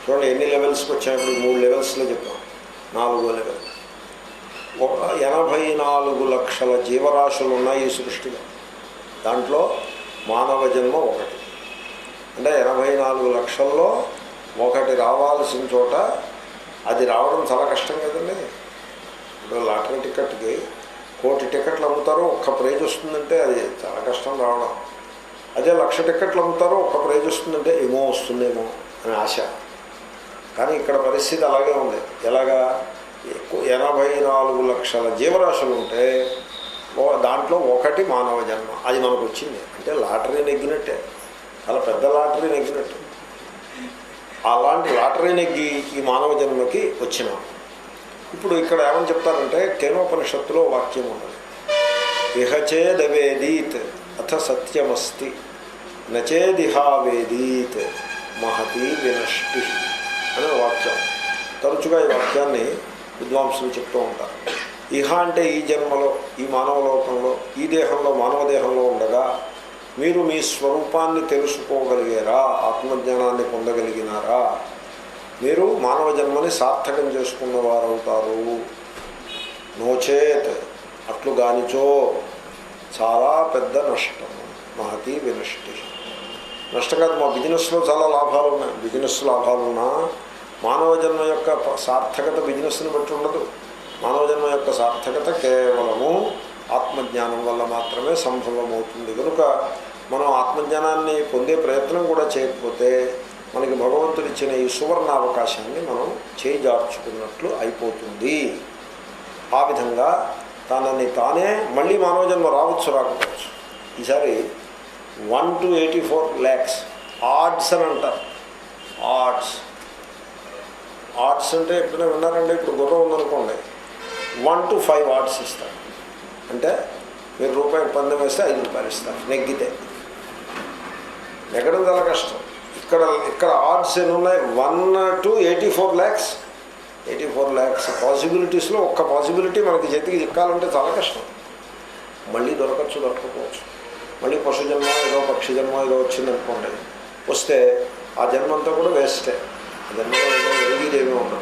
చూడండి ఎన్ని లెవెల్స్కి వచ్చాయి. 3 లెవెల్స్లో చెప్పాం. 4వ లెవెల్. 84 లక్షల జీవరాశులు ఉన్నాయి ఈ సృష్టిలో. దాంట్లో మానవ జన్మ ఒకటి. అంటే 84 లక్షల్లో ఒకటి రావాల్సిన చోట అది రావడం చాలా కష్టం కదండి. ఇప్పుడు లాటరీ టికెట్కి 1 కోటి టికెట్లు అమ్ముతారో ఒక్క ప్రైజ్ వస్తుందంటే అది చాలా కష్టం రావడం. అదే 1,00,000 టికెట్లు అమ్ముతారో ఒక్క ప్రైజ్ వస్తుందంటే ఏమో వస్తుందేమో అని ఆశ. కానీ ఇక్కడ పరిస్థితి అలాగే ఉంది. ఎలాగా 84 లక్షల జీవరాశులు ఉంటే దాంట్లో ఒకటి మానవ జన్మ. అది మనకు వచ్చింది అంటే లాటరీ నెగ్గినట్టే, చాలా పెద్ద లాటరీ నెగ్గినట్టు. అలాంటి లాటరీ నెగ్గి ఈ మానవ జన్మకి వచ్చినాం. ఇప్పుడు ఇక్కడ ఏమని చెప్తారంటే కేనోపనిషత్తులో వాక్యం ఉన్నది. ఇహచేదవేదీత్ అథ సత్యమస్తి నచేదిహావేదీత్ మహతి వినష్టి అనే వాక్యం. తరచుగా ఈ వాక్యాన్ని విద్వాంసులు చెప్తూ ఉంటారు. ఇహ అంటే ఈ జన్మలో, ఈ మానవ లోకంలో, ఈ దేహంలో, మానవ దేహంలో ఉండగా మీరు మీ స్వరూపాన్ని తెలుసుకోగలిగారా, ఆత్మజ్ఞానాన్ని పొందగలిగినారా, మీరు మానవ జన్మని సార్థకం చేసుకున్నవారు అవుతారు. నోచేత్ అట్లు గానిచో చాలా పెద్ద నష్టం. మహతి వినష్టి. నష్టం కాదు, మా బిజినెస్లో చాలా లాభాలు ఉన్నాయి. బిజినెస్ లాభాలున్నా మానవ జన్మ యొక్క సార్థకత బిజినెస్ని బట్టి ఉండదు. మానవ జన్మ యొక్క సార్థకత కేవలము ఆత్మజ్ఞానం వల్ల మాత్రమే సంభవమవుతుంది. కనుక మనం ఆత్మజ్ఞానాన్ని పొందే ప్రయత్నం కూడా చేయకపోతే మనకి భగవంతుడు ఇచ్చిన ఈ సువర్ణ అవకాశాన్ని మనం చేజార్చుకున్నట్లు అయిపోతుంది. ఆ విధంగా తనని తానే మళ్ళీ మానవ జన్మ రావచ్చు రాకపోవచ్చు. ఈసారి 1 to 84 lakhs ఆడ్స్ అని అంటారు. ఆడ్స్ అంటే ఎప్పుడైనా విన్నారండి? ఇప్పుడు గుర్రం ఉందనుకోండి, 1 to 5 ఆడ్స్ ఇస్తారు. అంటే మీరు రూపాయి పందెం వేస్తే 5 రూపాయలు ఇస్తారు నెగ్గితే. నెగ్గడం చాలా కష్టం. ఇక్కడ ఆడ్స్ ఎన్ని ఉన్నాయి? 1 to 84 lakhs. 84 lakhs పాసిబిలిటీస్లో ఒక్క పాసిబిలిటీ మనకి చేతికి చిక్కాలంటే చాలా కష్టం. మళ్ళీ దొరకపోవచ్చు. మళ్ళీ పశు జన్మ ఏదో పక్షి జన్మ ఏదో వచ్చిందనుకోండి, వస్తే ఆ జన్మంతా కూడా వేస్టే. ఆ జన్మలో ఏదో వెలిగిదేమీ ఉండదు.